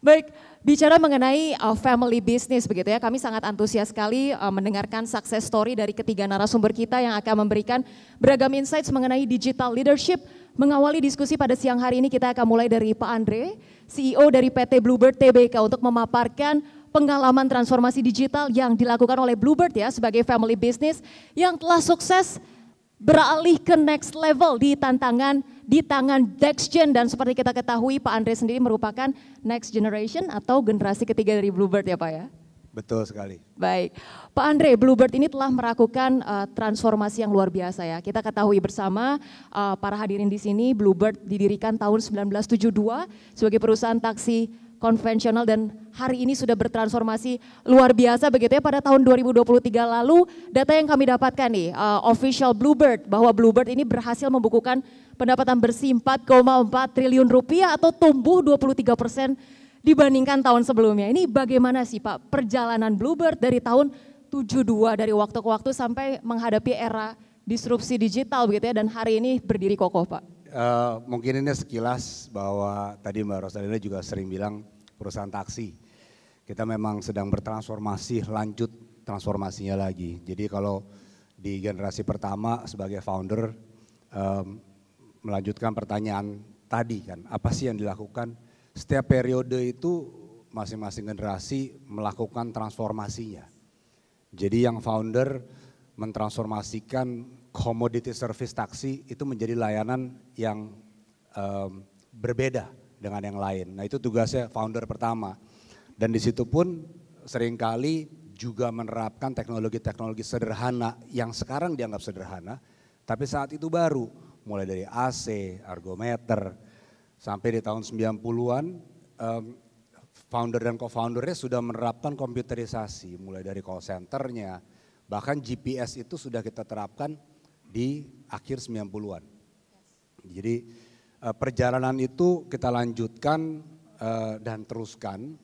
Baik, bicara mengenai family business begitu ya, kami sangat antusias sekali mendengarkan success story dari ketiga narasumber kita yang akan memberikan beragam insights mengenai digital leadership. Mengawali diskusi pada siang hari ini kita akan mulai dari Pak Andre, CEO dari PT Bluebird Tbk untuk memaparkan pengalaman transformasi digital yang dilakukan oleh Bluebird ya sebagai family business yang telah sukses beralih ke next level di tangan Dexgen, dan seperti kita ketahui Pak Andre sendiri merupakan next generation atau generasi ketiga dari Bluebird ya Pak ya? Betul sekali. Baik, Pak Andre, Bluebird ini telah melakukan transformasi yang luar biasa ya. Kita ketahui bersama para hadirin di sini, Bluebird didirikan tahun 1972 sebagai perusahaan taksi konvensional dan hari ini sudah bertransformasi luar biasa begitu ya. Pada tahun 2023 lalu data yang kami dapatkan nih official Bluebird bahwa Bluebird ini berhasil membukukan pendapatan bersih 4,4 triliun rupiah atau tumbuh 23% dibandingkan tahun sebelumnya. Ini bagaimana sih Pak perjalanan Bluebird dari tahun 72 dari waktu ke waktu sampai menghadapi era disrupsi digital begitu ya dan hari ini berdiri kokoh Pak? Mungkin ini sekilas bahwa tadi Mbak Rosalina juga sering bilang perusahaan taksi. Kita memang sedang bertransformasi, lanjut transformasinya lagi. Jadi kalau di generasi pertama sebagai founder melanjutkan pertanyaan tadi kan, apa sih yang dilakukan? Setiap periode itu masing-masing generasi melakukan transformasinya. Jadi yang founder mentransformasikan commodity service taksi itu menjadi layanan yang berbeda dengan yang lain. Nah itu tugasnya founder pertama. Dan di situ pun seringkali juga menerapkan teknologi-teknologi sederhana yang sekarang dianggap sederhana, tapi saat itu baru. Mulai dari AC, ergometer, sampai di tahun 90-an founder dan co-foundernya sudah menerapkan komputerisasi. Mulai dari call centernya, bahkan GPS itu sudah kita terapkan di akhir 90-an. Jadi perjalanan itu kita lanjutkan dan teruskan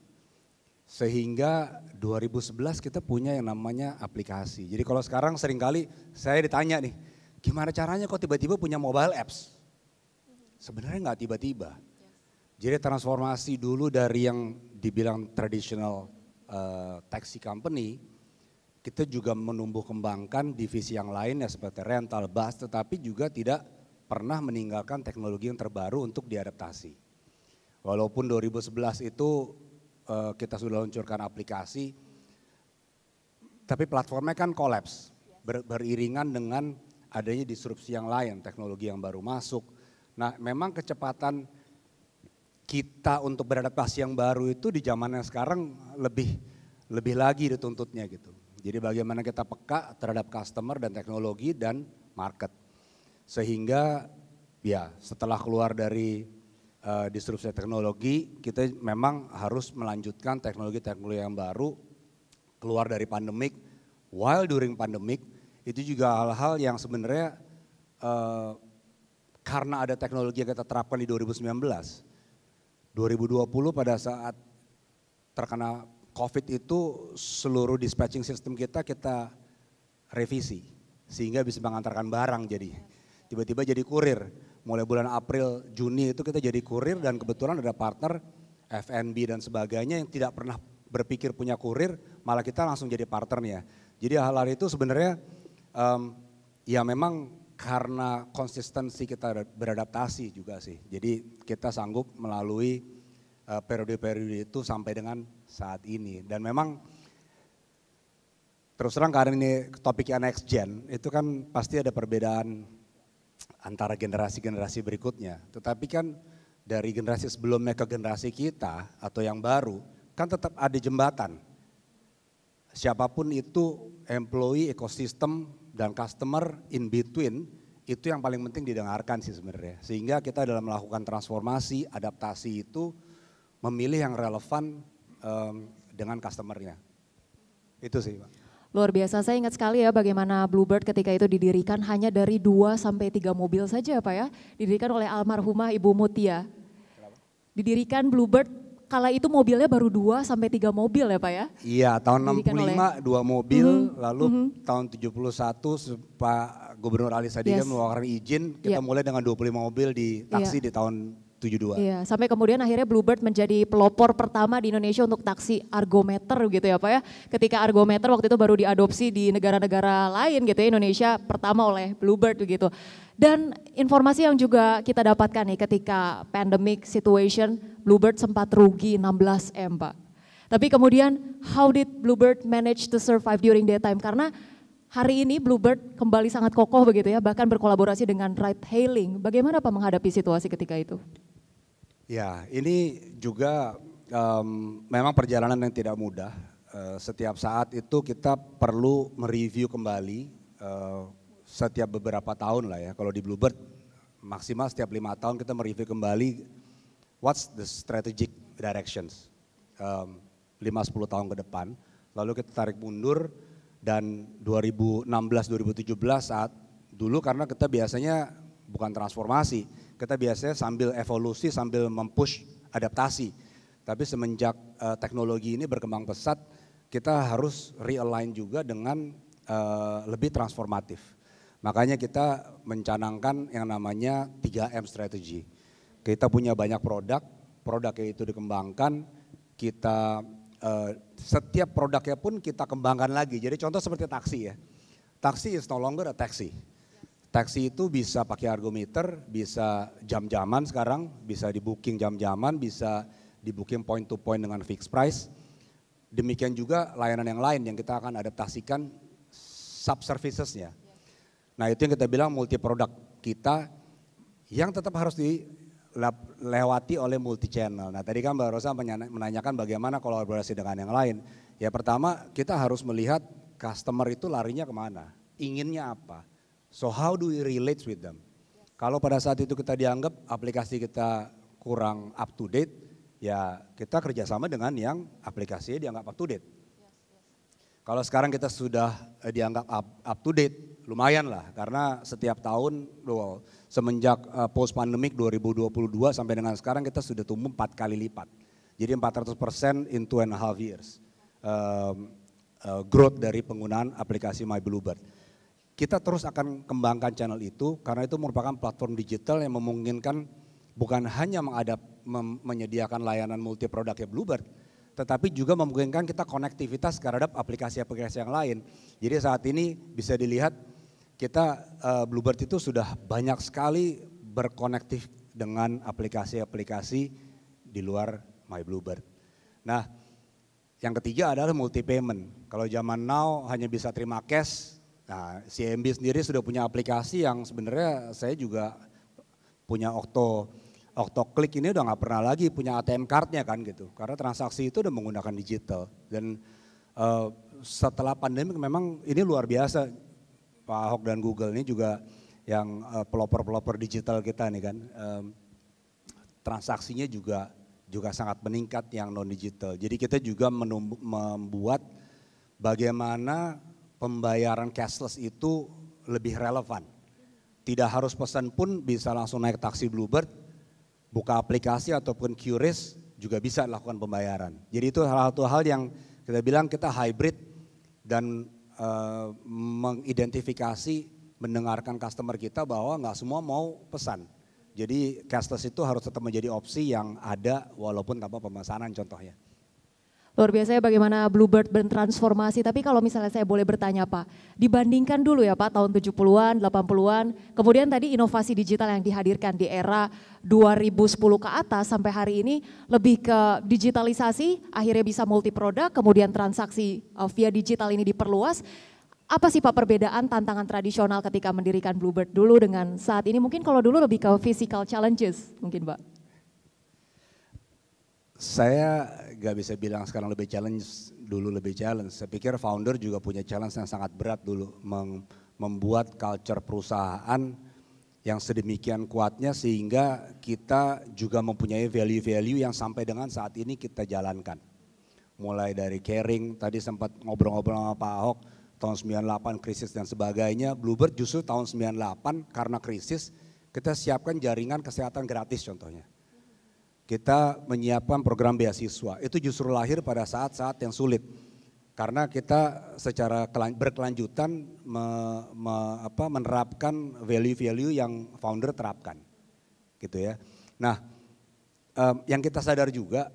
sehingga 2011 kita punya yang namanya aplikasi. Jadi kalau sekarang seringkali saya ditanya nih, gimana caranya kok tiba-tiba punya mobile apps? Sebenarnya nggak tiba-tiba. Jadi transformasi dulu dari yang dibilang traditional taxi company, kita juga menumbuh kembangkan divisi yang lain ya seperti rental, bus, tetapi juga tidak pernah meninggalkan teknologi yang terbaru untuk diadaptasi. Walaupun 2011 itu kita sudah luncurkan aplikasi, tapi platformnya kan kolaps, beriringan dengan adanya disrupsi yang lain, teknologi yang baru masuk. Nah memang kecepatan kita untuk beradaptasi yang baru itu di zaman yang sekarang lebih lagi dituntutnya gitu. Jadi bagaimana kita peka terhadap customer dan teknologi dan market. Sehingga ya setelah keluar dari disrupsi teknologi kita memang harus melanjutkan teknologi-teknologi yang baru. Keluar dari pandemik, while during pandemic itu juga hal-hal yang sebenarnya karena ada teknologi yang kita terapkan di 2019. 2020 pada saat terkena COVID itu seluruh dispatching system kita revisi sehingga bisa mengantarkan barang jadi. Tiba-tiba jadi kurir, mulai bulan April, Juni itu kita jadi kurir dan kebetulan ada partner F&B dan sebagainya yang tidak pernah berpikir punya kurir, malah kita langsung jadi partnernya. Jadi hal-hal itu sebenarnya ya memang karena konsistensi kita beradaptasi juga sih. Jadi kita sanggup melalui periode-periode itu sampai dengan saat ini. Dan memang terus terang karena ini topiknya next gen, itu kan pasti ada perbedaan antara generasi-generasi berikutnya. Tetapi kan dari generasi sebelumnya ke generasi kita atau yang baru, kan tetap ada jembatan. Siapapun itu employee, ekosistem, dan customer in between itu yang paling penting didengarkan sih sebenarnya. Sehingga kita dalam melakukan transformasi, adaptasi itu memilih yang relevan dengan customernya. Itu sih Pak. Luar biasa, saya ingat sekali ya bagaimana Bluebird ketika itu didirikan hanya dari 2 sampai 3 mobil saja Pak ya. Didirikan oleh almarhumah Ibu Mutia. Didirikan Bluebird kala itu mobilnya baru 2 sampai 3 mobil ya Pak ya? Iya, tahun 65 2 mobil, lalu tahun 71 Pak Gubernur Ali Sadikin mengeluarkan izin, kita mulai dengan 25 mobil di taksi di tahun 1972. Iya, sampai kemudian akhirnya Bluebird menjadi pelopor pertama di Indonesia untuk taksi argometer gitu ya Pak ya. Ketika argometer waktu itu baru diadopsi di negara-negara lain gitu ya, Indonesia pertama oleh Bluebird begitu. Dan informasi yang juga kita dapatkan nih ketika pandemic situation, Bluebird sempat rugi 16 M Pak. Tapi kemudian how did Bluebird manage to survive during that time? Karena hari ini Bluebird kembali sangat kokoh begitu ya, bahkan berkolaborasi dengan ride hailing. Bagaimana Pak menghadapi situasi ketika itu? Ya, ini juga memang perjalanan yang tidak mudah. Setiap saat itu kita perlu mereview kembali setiap beberapa tahun lah ya. Kalau di Bluebird maksimal setiap 5 tahun kita mereview kembali what's the strategic directions 5-10 tahun ke depan. Lalu kita tarik mundur dan 2016-2017 saat dulu karena kita biasanya bukan transformasi. Kita biasanya sambil evolusi, sambil mempush adaptasi. Tapi semenjak teknologi ini berkembang pesat, kita harus realign juga dengan lebih transformatif. Makanya kita mencanangkan yang namanya 3M strategy. Kita punya banyak produknya itu dikembangkan, kita setiap produknya pun kita kembangkan lagi. Jadi contoh seperti taksi ya. Taksi is no longer a taxi. Taksi itu bisa pakai argometer, bisa jam-jaman sekarang, bisa di booking jam-jaman, bisa di booking point to point dengan fixed price. Demikian juga layanan yang lain yang kita akan adaptasikan sub-servicesnya. Nah itu yang kita bilang multi produk kita yang tetap harus dilewati oleh multi channel. Nah tadi kan Mbak Rosa menanyakan bagaimana kolaborasi dengan yang lain. Ya pertama kita harus melihat customer itu larinya kemana, inginnya apa. So how do we relate with them? Kalau pada saat itu kita dianggap aplikasi kita kurang up to date, ya kita kerjasama dengan yang aplikasinya dianggap up to date. Kalau sekarang kita sudah dianggap up to date, lumayan lah karena setiap tahun semenjak post pandemic 2022 sampai dengan sekarang kita sudah tumbuh 4 kali lipat. Jadi 400% in 2.5 years growth dari penggunaan aplikasi My Bluebird. Kita terus akan kembangkan channel itu karena itu merupakan platform digital yang memungkinkan bukan hanya menyediakan layanan multi produknya Bluebird, tetapi juga memungkinkan kita konektivitas terhadap aplikasi-aplikasi yang lain. Jadi saat ini bisa dilihat kita Bluebird itu sudah banyak sekali berkonektif dengan aplikasi-aplikasi di luar My Bluebird. Nah yang ketiga adalah multi payment. Kalau zaman now hanya bisa terima cash. Nah, CMB sendiri sudah punya aplikasi yang sebenarnya saya juga punya OctoClick ini udah nggak pernah lagi punya ATM cardnya kan gitu. Karena transaksi itu udah menggunakan digital. Dan setelah pandemi memang ini luar biasa. Pak Ahok dan Google ini juga yang pelopor-pelopor digital kita nih kan. Transaksinya juga sangat meningkat yang non digital. Jadi kita juga membuat bagaimana pembayaran cashless itu lebih relevan. Tidak harus pesan pun bisa langsung naik taksi Bluebird, buka aplikasi ataupun QRIS juga bisa lakukan pembayaran. Jadi itu salah satu hal yang kita bilang kita hybrid dan mengidentifikasi, mendengarkan customer kita bahwa nggak semua mau pesan. Jadi cashless itu harus tetap menjadi opsi yang ada walaupun tanpa pemesanan contohnya. Luar biasa ya bagaimana Bluebird bertransformasi, tapi kalau misalnya saya boleh bertanya Pak, dibandingkan dulu ya Pak tahun 70-an, 80-an, kemudian tadi inovasi digital yang dihadirkan di era 2010 ke atas sampai hari ini lebih ke digitalisasi, akhirnya bisa multi produk, kemudian transaksi via digital ini diperluas. Apa sih Pak perbedaan tantangan tradisional ketika mendirikan Bluebird dulu dengan saat ini? Mungkin kalau dulu lebih ke physical challenges mungkin Pak. Saya gak bisa bilang sekarang lebih challenge, dulu lebih challenge. Saya pikir founder juga punya challenge yang sangat berat dulu. Membuat culture perusahaan yang sedemikian kuatnya sehingga kita juga mempunyai value-value yang sampai dengan saat ini kita jalankan. Mulai dari caring, tadi sempat ngobrol-ngobrol sama Pak Ahok, tahun 98 krisis dan sebagainya. Bluebird justru tahun 98 karena krisis kita siapkan jaringan kesehatan gratis contohnya. Kita menyiapkan program beasiswa, itu justru lahir pada saat-saat yang sulit. Karena kita secara berkelanjutan menerapkan value-value yang founder terapkan. Gitu ya. Nah yang kita sadar juga,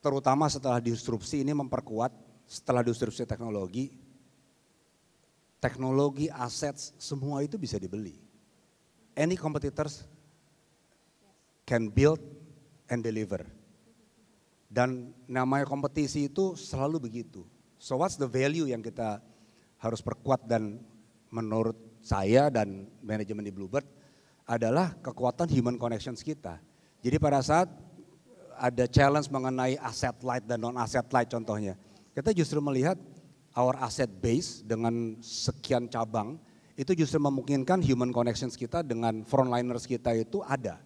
terutama setelah disrupsi ini memperkuat, setelah disrupsi teknologi, aset, semua itu bisa dibeli. Any competitors can build and deliver. Dan namanya kompetisi itu selalu begitu. So what's the value yang kita harus perkuat, dan menurut saya dan manajemen di Bluebird adalah kekuatan human connections kita. Jadi pada saat ada challenge mengenai asset light dan non asset light contohnya, kita justru melihat our asset base dengan sekian cabang itu justru memungkinkan human connections kita dengan frontliners kita itu ada.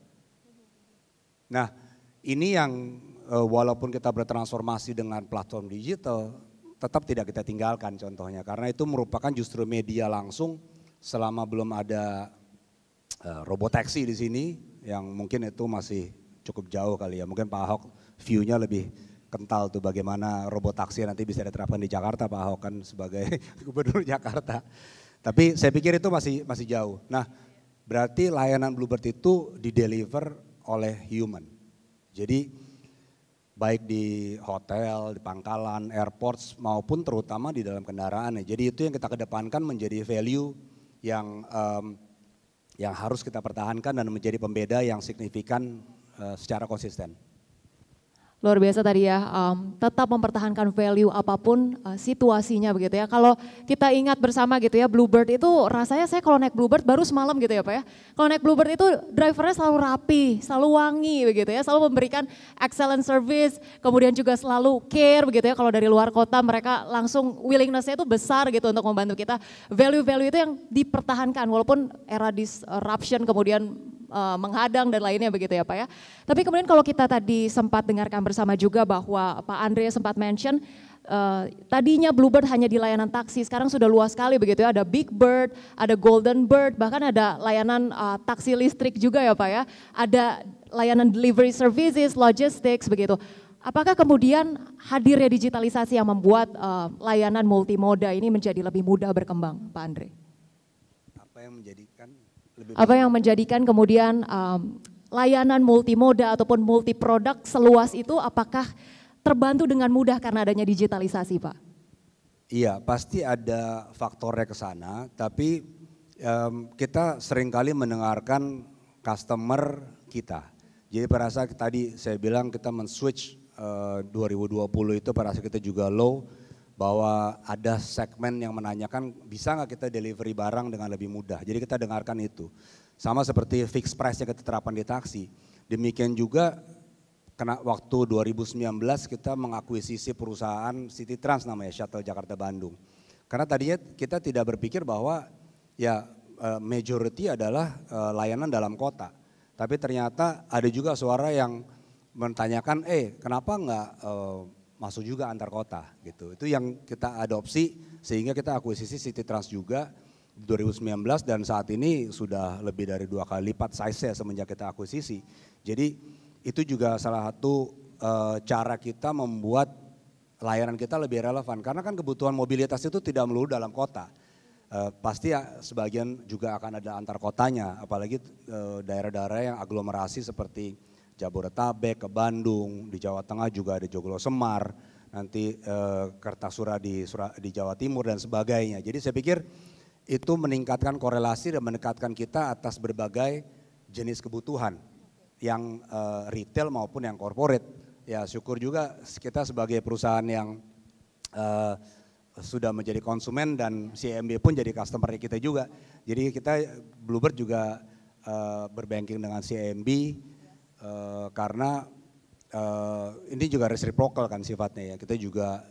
Nah, ini yang walaupun kita bertransformasi dengan platform digital, tetap tidak kita tinggalkan contohnya, karena itu merupakan justru media langsung selama belum ada robotaxi di sini, yang mungkin itu masih cukup jauh kali ya. Mungkin Pak Ahok view-nya lebih kental tuh bagaimana robotaxi nanti bisa diterapkan di Jakarta, Pak Ahok kan sebagai gubernur Jakarta. Tapi saya pikir itu masih jauh. Nah, berarti layanan Bluebird itu dideliver oleh human. Jadi baik di hotel, di pangkalan, airports maupun terutama di dalam kendaraan. Jadi itu yang kita kedepankan menjadi value yang harus kita pertahankan dan menjadi pembeda yang signifikan secara konsisten. Luar biasa tadi ya, tetap mempertahankan value apapun situasinya begitu ya. Kalau kita ingat bersama gitu ya, Bluebird itu rasanya saya kalau naik Bluebird baru semalam gitu ya Pak ya. Kalau naik Bluebird itu drivernya selalu rapi, selalu wangi begitu ya, selalu memberikan excellent service, kemudian juga selalu care begitu ya. Kalau dari luar kota mereka langsung willingness-nya itu besar gitu untuk membantu kita. Value-value itu yang dipertahankan walaupun era disruption kemudian menghadang dan lainnya begitu ya Pak ya. Tapi kemudian kalau kita tadi sempat dengarkan bersama juga bahwa Pak Andre sempat mention tadinya Bluebird hanya di layanan taksi, sekarang sudah luas sekali begitu ya, ada Big Bird, ada Golden Bird, bahkan ada layanan taksi listrik juga ya Pak ya, ada layanan delivery services, logistics begitu. Apakah kemudian hadirnya digitalisasi yang membuat layanan multimoda ini menjadi lebih mudah berkembang Pak Andre? Apa yang menjadikan kemudian layanan multimoda ataupun multiproduk seluas itu apakah terbantu dengan mudah karena adanya digitalisasi Pak? Iya, pasti ada faktornya ke sana, tapi kita seringkali mendengarkan customer kita. Jadi pada saat tadi saya bilang kita men-switch 2020 itu pada saat kita juga low, bahwa ada segmen yang menanyakan bisa nggak kita delivery barang dengan lebih mudah. Jadi kita dengarkan itu. Sama seperti fixed price yang kita terapkan di taksi. Demikian juga kena waktu 2019 kita mengakuisisi perusahaan City Trans namanya, Shuttle Jakarta Bandung. Karena tadinya kita tidak berpikir bahwa ya majority adalah layanan dalam kota. Tapi ternyata ada juga suara yang menanyakan, kenapa nggak masuk juga antar kota gitu. Itu yang kita adopsi sehingga kita akuisisi City Trans juga 2019 dan saat ini sudah lebih dari 2 kali lipat size-nya semenjak kita akuisisi. Jadi itu juga salah satu cara kita membuat layanan kita lebih relevan karena kan kebutuhan mobilitas itu tidak melulu dalam kota. Pasti ya, sebagian juga akan ada antar kotanya, apalagi daerah-daerah yang aglomerasi seperti Jabodetabek ke Bandung, di Jawa Tengah juga ada Joglo Semar, nanti Kertasura di Jawa Timur dan sebagainya. Jadi saya pikir itu meningkatkan korelasi dan mendekatkan kita atas berbagai jenis kebutuhan yang retail maupun yang corporate. Ya syukur juga kita sebagai perusahaan yang sudah menjadi konsumen dan CIMB pun jadi customer kita juga. Jadi kita Bluebird juga berbanking dengan CIMB karena ini juga reciprocal kan sifatnya ya. Kita juga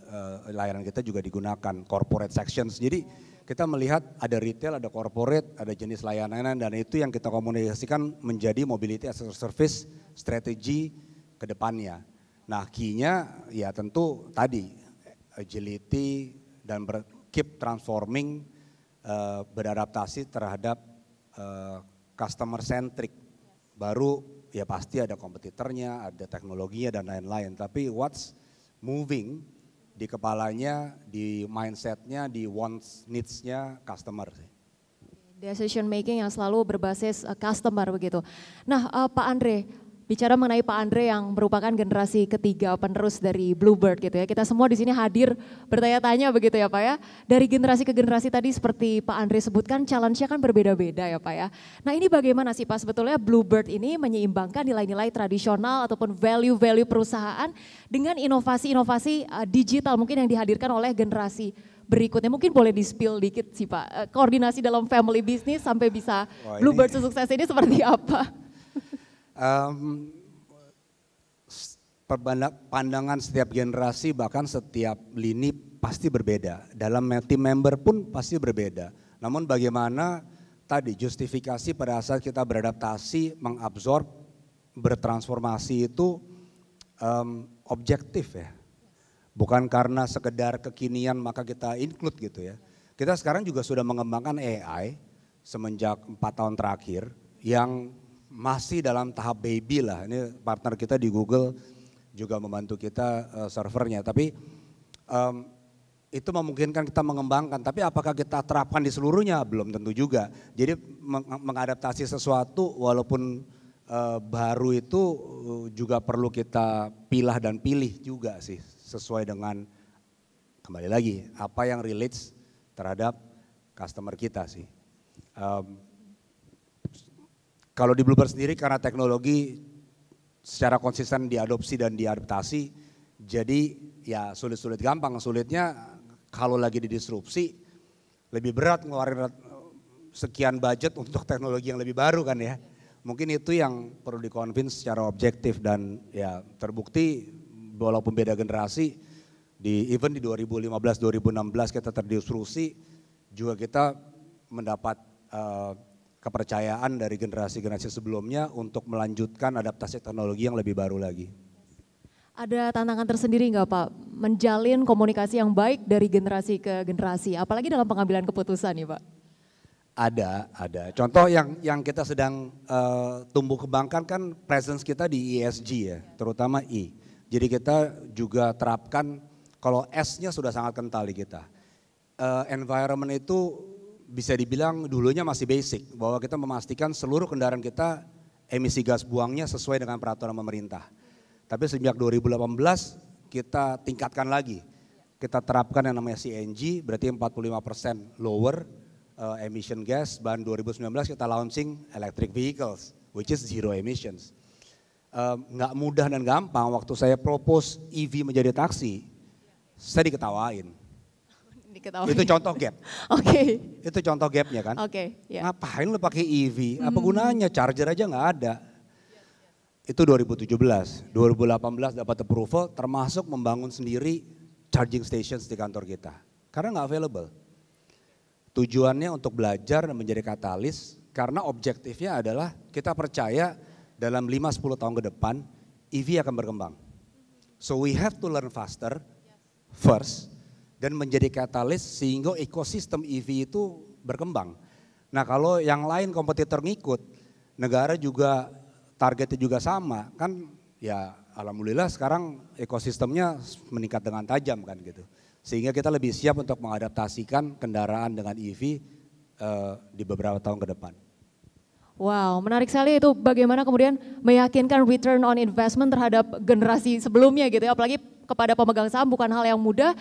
layanan kita juga digunakan corporate sections. Jadi kita melihat ada retail, ada corporate, ada jenis layanan dan itu yang kita komunikasikan menjadi mobility as a service strategi ke depannya. Nah key-nya ya tentu tadi agility dan keep transforming, beradaptasi terhadap customer centric. Baru ya pasti ada kompetitornya, ada teknologinya dan lain-lain. Tapi what's moving di kepalanya, di mindsetnya, di wants, needs-nya customer sih. Decision making yang selalu berbasis customer begitu. Nah Pak Andre, Bicara mengenai Pak Andre yang merupakan generasi ketiga penerus dari Bluebird gitu ya. Kita semua di sini hadir bertanya-tanya begitu ya Pak ya. Dari generasi ke generasi tadi seperti Pak Andre sebutkan challenge-nya kan berbeda-beda ya Pak ya. Nah ini bagaimana sih Pak sebetulnya Bluebird ini menyeimbangkan nilai-nilai tradisional ataupun value-value perusahaan dengan inovasi-inovasi digital mungkin yang dihadirkan oleh generasi berikutnya. Mungkin boleh di-spill dikit sih Pak. Koordinasi dalam family business sampai bisa Bluebird sukses ini seperti apa? Pandangan setiap generasi bahkan setiap lini pasti berbeda. Dalam tim member pun pasti berbeda. Namun bagaimana tadi justifikasi pada saat kita beradaptasi, mengabsorb, bertransformasi itu objektif ya. Bukan karena sekedar kekinian maka kita include gitu ya. Kita sekarang juga sudah mengembangkan AI semenjak 4 tahun terakhir yang masih dalam tahap baby lah. Ini partner kita di Google juga membantu kita servernya. Tapi itu memungkinkan kita mengembangkan. Tapi apakah kita terapkan di seluruhnya? Belum tentu juga. Jadi mengadaptasi sesuatu walaupun baru itu juga perlu kita pilah dan pilih juga sih. Sesuai dengan kembali lagi apa yang relates terhadap customer kita sih. Kalau di Bluebird sendiri karena teknologi secara konsisten diadopsi dan diadaptasi, jadi ya sulit-sulit gampang. Sulitnya kalau lagi didisrupsi lebih berat ngeluarin sekian budget untuk teknologi yang lebih baru kan ya. Mungkin itu yang perlu dikonvince secara objektif dan ya terbukti walaupun beda generasi, even di 2015-2016 kita terdisrupsi juga kita mendapat kepercayaan dari generasi-generasi sebelumnya untuk melanjutkan adaptasi teknologi yang lebih baru lagi. Ada tantangan tersendiri nggak Pak menjalin komunikasi yang baik dari generasi ke generasi, apalagi dalam pengambilan keputusan nih Pak? Ada. Contoh yang kita sedang tumbuh kembangkan kan presence kita di ESG ya, terutama E. Jadi kita juga terapkan kalau S-nya sudah sangat kental di kita. Environment itu bisa dibilang dulunya masih basic, bahwa kita memastikan seluruh kendaraan kita emisi gas buangnya sesuai dengan peraturan pemerintah. Tapi sejak 2018 kita tingkatkan lagi, kita terapkan yang namanya CNG, berarti 45% lower emission gas, dan 2019 kita launching electric vehicles, which is zero emissions. Nggak mudah dan gampang, waktu saya propose EV menjadi taksi, saya diketawain. Itu contoh gap. Oke. Itu contoh gapnya kan. Oke. Yeah. Ngapain lu pakai EV? Apa gunanya? Charger aja nggak ada. Itu 2017. 2018 dapat approval, termasuk membangun sendiri charging stations di kantor kita. Karena nggak available. Tujuannya untuk belajar dan menjadi katalis. Karena objektifnya adalah kita percaya dalam 5-10 tahun ke depan EV akan berkembang. So we have to learn faster first. Dan menjadi katalis sehingga ekosistem EV itu berkembang. Nah kalau yang lain kompetitor ngikut, negara juga targetnya juga sama, kan ya alhamdulillah sekarang ekosistemnya meningkat dengan tajam kan gitu. Sehingga kita lebih siap untuk mengadaptasikan kendaraan dengan EV di beberapa tahun ke depan. Wow, menarik sekali itu bagaimana kemudian meyakinkan return on investment terhadap generasi sebelumnya gitu ya, apalagi kepada pemegang saham bukan hal yang mudah.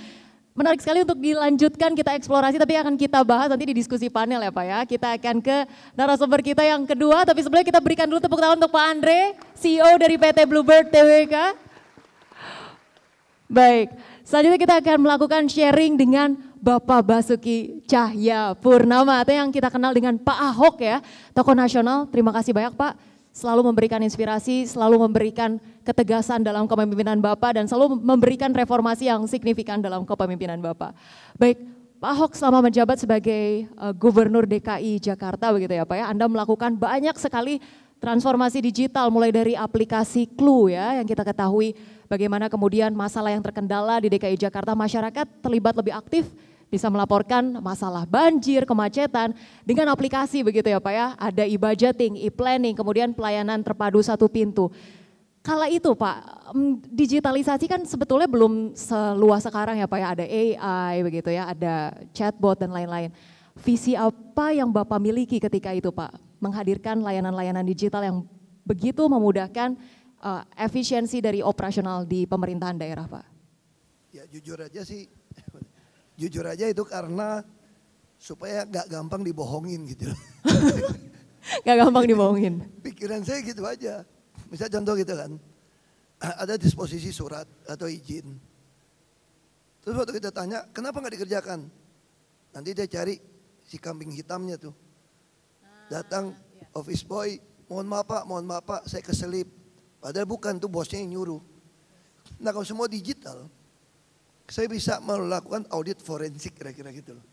Menarik sekali untuk dilanjutkan kita eksplorasi, tapi akan kita bahas nanti di diskusi panel ya Pak ya. Kita akan ke narasumber kita yang kedua, tapi sebelumnya kita berikan dulu tepuk tangan untuk Pak Andre, CEO dari PT Bluebird Tbk. Baik, selanjutnya kita akan melakukan sharing dengan Bapak Basuki Cahayapurnama atau yang kita kenal dengan Pak Ahok ya, tokoh nasional. Terima kasih banyak Pak. Selalu memberikan inspirasi, selalu memberikan ketegasan dalam kepemimpinan Bapak dan selalu memberikan reformasi yang signifikan dalam kepemimpinan Bapak. Baik, Pak Ahok selama menjabat sebagai Gubernur DKI Jakarta begitu ya Pak ya, Anda melakukan banyak sekali transformasi digital mulai dari aplikasi Clue ya yang kita ketahui bagaimana kemudian masalah yang terkendala di DKI Jakarta, masyarakat terlibat lebih aktif, bisa melaporkan masalah banjir, kemacetan dengan aplikasi begitu ya Pak ya. Ada e-budgeting, e-planning, kemudian pelayanan terpadu satu pintu. Kala itu Pak, digitalisasi kan sebetulnya belum seluas sekarang ya Pak ya. Ada AI begitu ya, ada chatbot dan lain-lain. Visi apa yang Bapak miliki ketika itu Pak? Menghadirkan layanan-layanan digital yang begitu memudahkan efisiensi dari operasional di pemerintahan daerah, Pak? Ya jujur aja sih, jujur aja itu karena supaya gak gampang dibohongin gitu. Gak gampang dibohongin. Pikiran saya gitu aja. Misal contoh gitu kan, ada disposisi surat atau izin. Terus waktu kita tanya, kenapa gak dikerjakan? Nanti dia cari si kambing hitamnya tuh. Datang office boy, mohon maaf pak, saya keselip. Padahal bukan, tuh bosnya yang nyuruh. Nah kalau semua digital, saya bisa melakukan audit forensik kira-kira gitu loh.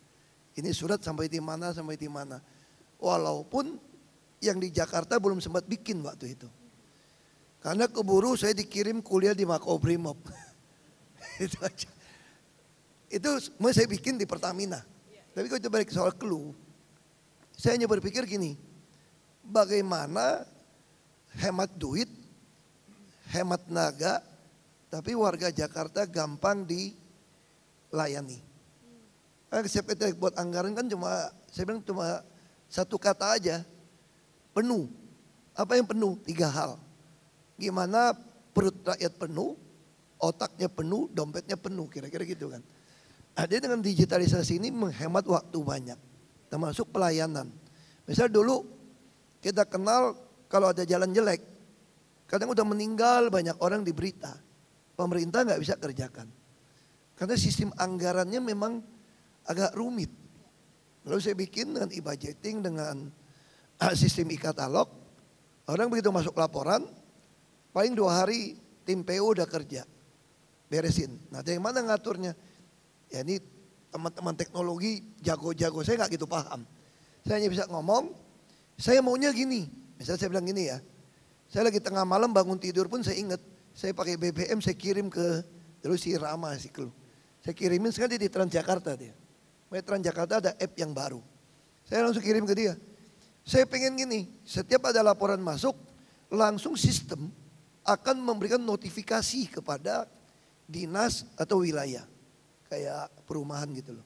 Ini surat sampai di mana. Walaupun yang di Jakarta belum sempat bikin waktu itu. Karena keburu saya dikirim kuliah di Makobrimob. Itu aja. Itu semua saya bikin di Pertamina. Tapi kalau kita balik soal clue, saya hanya berpikir gini, bagaimana hemat duit, hemat tenaga, tapi warga Jakarta gampang dilayani. Saya buat anggaran kan saya bilang cuma satu kata aja, penuh. Apa yang penuh? 3 hal. Gimana perut rakyat penuh, otaknya penuh, dompetnya penuh, kira-kira gitu kan. Jadi dengan digitalisasi ini menghemat waktu banyak, termasuk pelayanan. Misal dulu kita kenal kalau ada jalan jelek, kadang udah meninggal banyak orang di berita. Pemerintah nggak bisa kerjakan. Karena sistem anggarannya memang agak rumit. Lalu saya bikin dengan e-budgeting, dengan sistem e-katalog. Orang begitu masuk laporan, paling 2 hari tim PU udah kerja. Beresin. Nah dari mana ngaturnya? Ya ini teman-teman teknologi jago-jago, saya nggak gitu paham. Saya hanya bisa ngomong, saya maunya gini. Misalnya saya bilang gini ya, saya lagi tengah malam bangun tidur pun saya ingat, saya pakai BBM saya kirim ke, dulu si Rama si Klu. Saya kirimin sekali di Transjakarta dia. Transjakarta ada app yang baru. Saya langsung kirim ke dia. Saya pengen gini, setiap ada laporan masuk, langsung sistem akan memberikan notifikasi kepada dinas atau wilayah. Kayak perumahan gitu loh.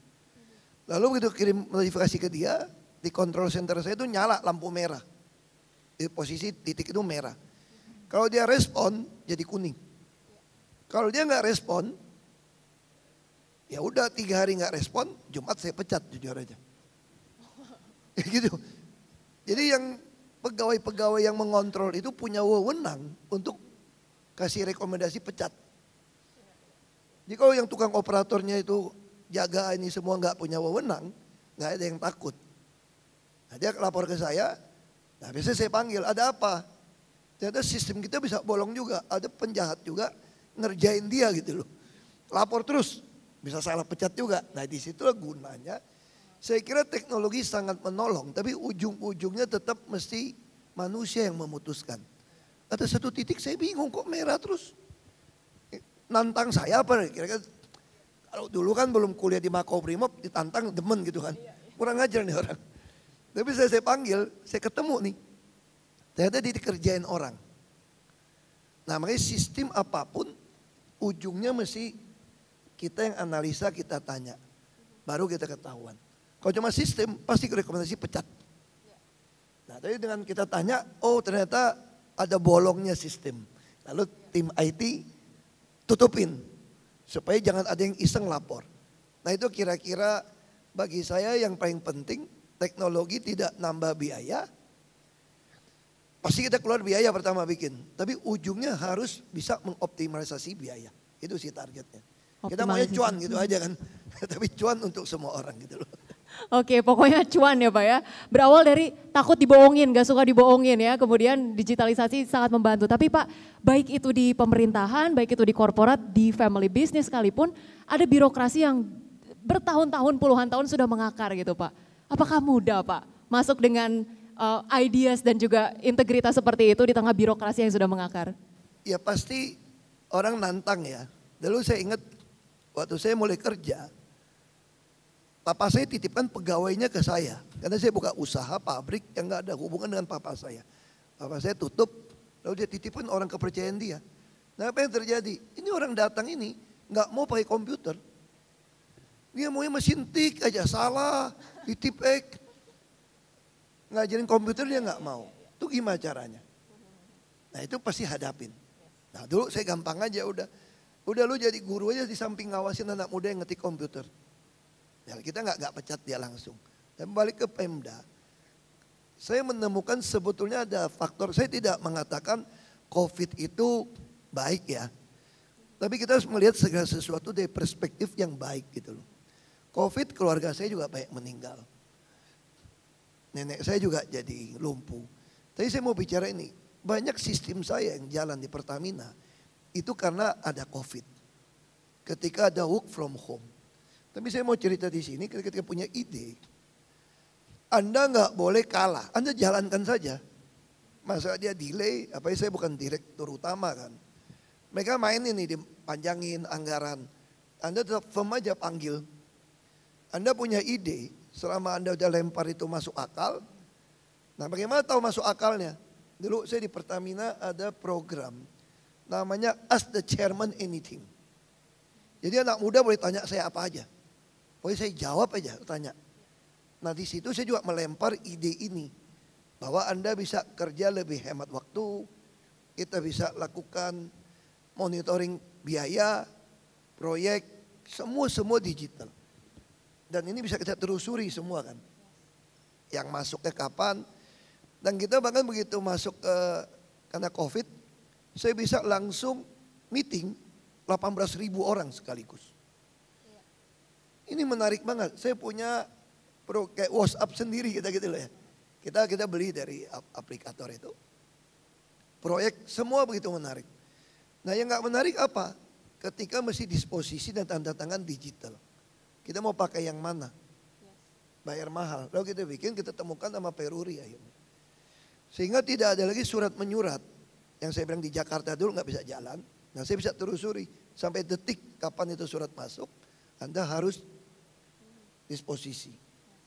Lalu begitu kirim notifikasi ke dia, di control center saya itu nyala lampu merah. Di posisi titik itu merah. Kalau dia respon jadi kuning. Kalau dia nggak respon, ya udah 3 hari nggak respon, Jumat saya pecat jujur aja. Gitu. Jadi yang pegawai-pegawai yang mengontrol itu punya wewenang untuk kasih rekomendasi pecat. Jadi kalau yang tukang operatornya itu jaga ini semua nggak punya wewenang, nggak ada yang takut. Nah, dia lapor ke saya, nah biasanya saya panggil, ada apa? Ternyata sistem kita bisa bolong juga, ada penjahat juga ngerjain dia gitu loh. Lapor terus, bisa salah pecat juga. Nah disitulah gunanya. Saya kira teknologi sangat menolong, tapi ujung-ujungnya tetap mesti manusia yang memutuskan. Ada satu titik saya bingung kok merah terus. Nantang saya apa kira-kira, kalau dulu kan belum kuliah di Makobrimob ditantang demen gitu kan, kurang ajar nih orang. Tapi saya panggil, saya ketemu nih, ternyata dia dikerjain orang. Nah makanya sistem apapun ujungnya mesti kita yang analisa, kita tanya, baru kita ketahuan. Kalau cuma sistem pasti rekomendasi pecat. Nah tapi dengan kita tanya, oh ternyata ada bolongnya sistem. Lalu tim IT tutupin supaya jangan ada yang iseng lapor. Nah itu kira-kira bagi saya yang paling penting, teknologi tidak nambah biaya. Pasti kita keluar biaya pertama bikin, tapi ujungnya harus bisa mengoptimalisasi biaya. Itu sih targetnya. Kita maunya cuan gitu aja kan, tapi cuan untuk semua orang gitu loh. Oke, pokoknya cuan ya Pak ya. Berawal dari takut dibohongin, gak suka dibohongin ya. Kemudian digitalisasi sangat membantu. Tapi Pak, baik itu di pemerintahan, baik itu di korporat, di family business sekalipun, ada birokrasi yang bertahun-tahun, puluhan tahun sudah mengakar gitu Pak. Apakah mudah Pak masuk dengan ideas dan juga integritas seperti itu di tengah birokrasi yang sudah mengakar? Ya pasti orang nantang ya. Dulu saya ingat waktu saya mulai kerja, papa saya titipkan pegawainya ke saya. Karena saya buka usaha pabrik yang gak ada hubungan dengan papa saya. Papa saya tutup, lalu dia titipkan orang kepercayaan dia. Nah apa yang terjadi? Ini orang datang ini gak mau pakai komputer. Dia maunya mesin tik aja, salah, ditipek. Ngajarin komputer dia gak mau. Itu gimana caranya? Nah itu pasti hadapin. Nah dulu saya gampang aja udah lu jadi guru aja di samping ngawasin anak muda yang ngetik komputer. Ya, kita nggak pecat dia langsung. Dan balik ke Pemda, saya menemukan sebetulnya ada faktor. Saya tidak mengatakan COVID itu baik ya, tapi kita harus melihat segala sesuatu dari perspektif yang baik gitu loh. COVID keluarga saya juga banyak meninggal, nenek saya juga jadi lumpuh. Tapi saya mau bicara ini, banyak sistem saya yang jalan di Pertamina itu karena ada COVID. Ketika ada work from home. Tapi saya mau cerita di sini ketika punya ide. Anda nggak boleh kalah, Anda jalankan saja. Masa dia delay, apalagi saya bukan direktur utama kan. Mereka main ini dipanjangin anggaran. Anda tetap firm aja panggil. Anda punya ide, selama Anda udah lempar itu masuk akal. Nah bagaimana tahu masuk akalnya? Dulu saya di Pertamina ada program namanya Ask the Chairman Anything. Jadi anak muda boleh tanya saya apa aja. Pokoknya saya jawab aja tanya. Nah di situ saya juga melempar ide ini. Bahwa Anda bisa kerja lebih hemat waktu. Kita bisa lakukan monitoring biaya, proyek, semua digital. Dan ini bisa kita telusuri semua kan. Yang masuknya kapan. Dan kita bahkan begitu masuk karena COVID. Saya bisa langsung meeting 18.000 orang sekaligus. Ini menarik banget. Saya punya kayak WhatsApp sendiri kita gitu loh ya. Kita beli dari aplikator itu. Proyek semua begitu menarik. Nah yang gak menarik apa? Ketika mesti disposisi dan tanda tangan digital. Kita mau pakai yang mana? Bayar mahal. Lalu kita bikin, kita temukan sama Peruri akhirnya. Sehingga tidak ada lagi surat menyurat. Yang saya bilang di Jakarta dulu gak bisa jalan. Nah saya bisa telusuri. Sampai detik kapan itu surat masuk. Anda harus disposisi.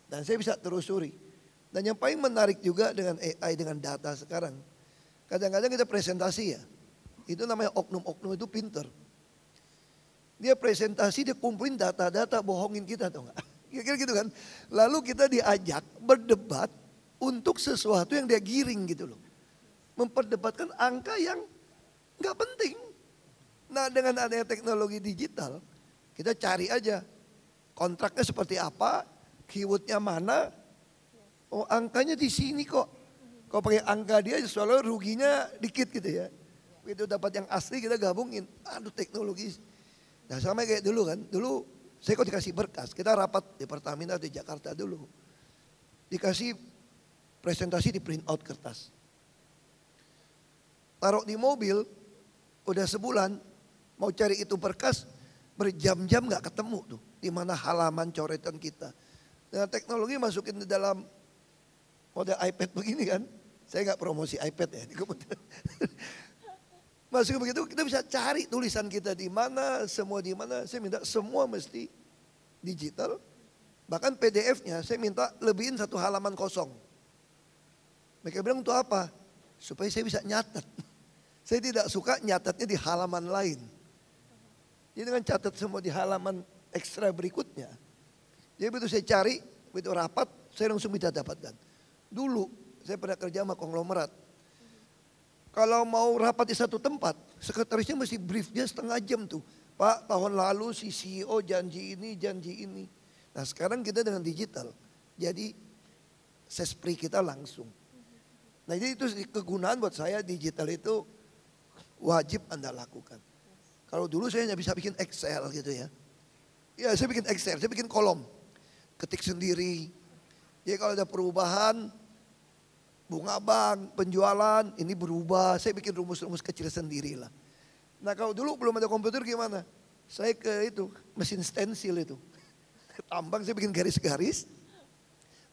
Dan saya bisa telusuri. Dan yang paling menarik juga dengan AI, dengan data sekarang. Kadang-kadang kita presentasi ya. Itu namanya oknum-oknum itu pinter. Dia presentasi, dia kumpulin data-data bohongin kita atau enggak. Kira-kira gitu kan. Lalu kita diajak berdebat untuk sesuatu yang dia giring gitu loh. Memperdebatkan angka yang enggak penting. Nah dengan adanya teknologi digital, kita cari aja kontraknya seperti apa, keywordnya mana. Oh angkanya di sini kok. Kalau pakai angka dia soalnya ruginya dikit gitu ya. Begitu dapat yang asli kita gabungin. Aduh teknologi. Nah sama kayak dulu kan. Dulu saya kok dikasih berkas. Kita rapat di Pertamina di Jakarta dulu. Dikasih presentasi di print out kertas. Taruh di mobil. Udah sebulan. Mau cari itu berkas. Berjam-jam gak ketemu tuh. Di mana halaman coretan kita. Dengan teknologi masukin di dalam model iPad begini kan. Saya gak promosi iPad ya. Masuk begitu kita bisa cari tulisan kita di mana, semua di mana. Saya minta semua mesti digital. Bahkan PDF-nya saya minta lebihin 1 halaman kosong. Mereka bilang untuk apa? Supaya saya bisa nyatet. Saya tidak suka nyatetnya di halaman lain. Jadi dengan catat semua di halaman ekstra berikutnya. Jadi begitu saya cari, begitu rapat, saya langsung bisa dapatkan. Dulu saya pernah kerja sama konglomerat. Kalau mau rapat di satu tempat, sekretarisnya mesti brief dia setengah jam tuh. Pak, tahun lalu si CEO janji ini, janji ini. Nah sekarang kita dengan digital, jadi sespri kita langsung. Nah jadi itu kegunaan buat saya digital itu wajib Anda lakukan. Kalau dulu saya hanya bisa bikin Excel gitu ya. Ya saya bikin Excel, saya bikin kolom. Ketik sendiri. Jadi kalau ada perubahan, bunga bank, penjualan, ini berubah. Saya bikin rumus-rumus kecil sendiri lah. Nah kalau dulu belum ada komputer gimana? Saya ke itu, mesin stensil itu. Tambang saya bikin garis-garis.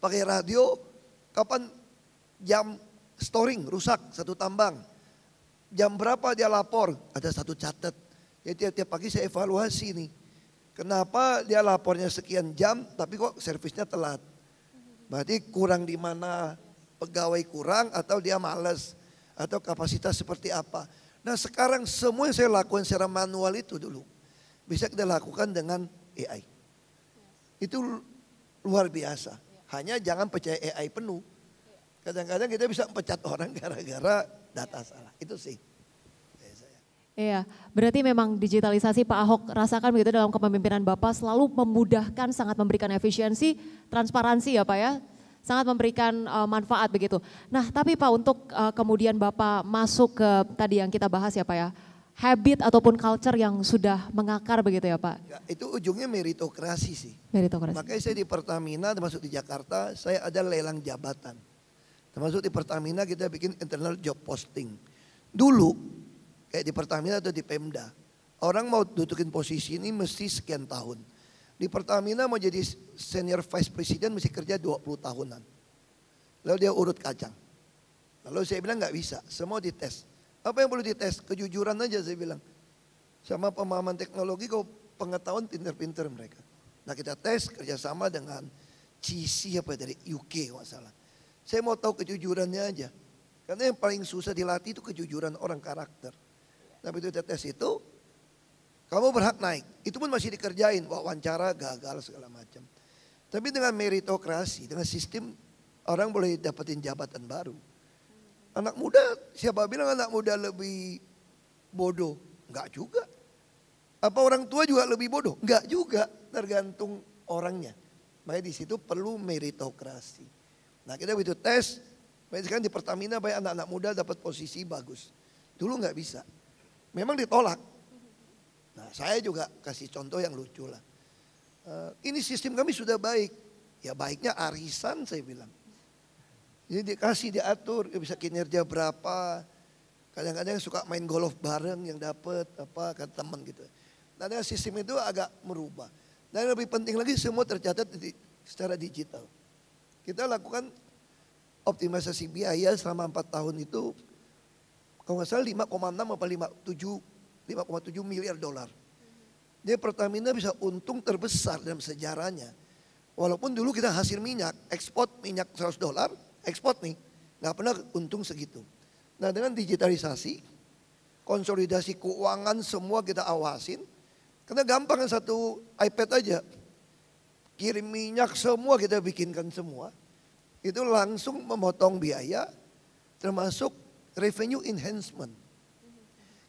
Pakai radio, kapan jam storing rusak satu tambang. Jam berapa dia lapor, ada satu catat. Jadi tiap-tiap pagi saya evaluasi nih. Kenapa dia lapornya sekian jam tapi kok servisnya telat. Berarti kurang di mana, pegawai kurang atau dia malas. Atau kapasitas seperti apa. Nah sekarang semua yang saya lakukan secara manual itu dulu. Bisa kita lakukan dengan AI. Itu luar biasa. Hanya jangan percaya AI penuh. Kadang-kadang kita bisa pecat orang gara-gara data salah. Itu sih. Iya, berarti memang digitalisasi Pak Ahok rasakan begitu dalam kepemimpinan Bapak selalu memudahkan, sangat memberikan efisiensi, transparansi ya Pak ya, sangat memberikan manfaat begitu. Nah tapi Pak untuk kemudian Bapak masuk ke tadi yang kita bahas ya Pak ya, habit ataupun culture yang sudah mengakar begitu ya Pak? Ya, itu ujungnya meritokrasi sih. Meritokrasi. Makanya saya di Pertamina termasuk di Jakarta, saya ada lelang jabatan. Termasuk di Pertamina kita bikin internal job posting. Dulu kayak di Pertamina atau di Pemda, orang mau dudukin posisi ini mesti sekian tahun. Di Pertamina mau jadi senior vice president mesti kerja 20 tahunan. Lalu dia urut kacang. Lalu saya bilang nggak bisa, semua dites. Apa yang perlu dites? Kejujuran aja saya bilang. Sama pemahaman teknologi, kok pengetahuan pinter-pinter mereka. Nah kita tes kerjasama dengan GC apa dari UK masalah. Saya mau tahu kejujurannya aja. Karena yang paling susah dilatih itu kejujuran orang, karakter. Nah begitu tes itu, kamu berhak naik. Itu pun masih dikerjain, wawancara gagal segala macam. Tapi dengan meritokrasi, dengan sistem orang boleh dapetin jabatan baru. Anak muda, siapa bilang anak muda lebih bodoh? Enggak juga. Apa orang tua juga lebih bodoh? Enggak juga, tergantung orangnya. Makanya di situ perlu meritokrasi. Nah kita begitu tes, sekarang di Pertamina banyak anak-anak muda dapat posisi bagus. Dulu nggak bisa. Memang ditolak. Nah saya juga kasih contoh yang lucu lah. Ini sistem kami sudah baik. Ya baiknya arisan saya bilang. Jadi dikasih diatur, ya bisa kinerja berapa. Kadang-kadang suka main golf bareng yang dapat apa kata teman gitu. Nah dengan sistem itu agak merubah. Dan yang lebih penting lagi semua tercatat secara digital. Kita lakukan optimalisasi biaya selama 4 tahun itu. Kalau nggak salah 5,6 apa 5,7 miliar dolar. Jadi Pertamina bisa untung terbesar dalam sejarahnya. Walaupun dulu kita hasil minyak, ekspor minyak $100, ekspor nih, nggak pernah untung segitu. Nah dengan digitalisasi, konsolidasi keuangan semua kita awasin. Karena gampang kan satu iPad aja. Kirim minyak semua kita bikinkan semua. Itu langsung memotong biaya termasuk revenue enhancement.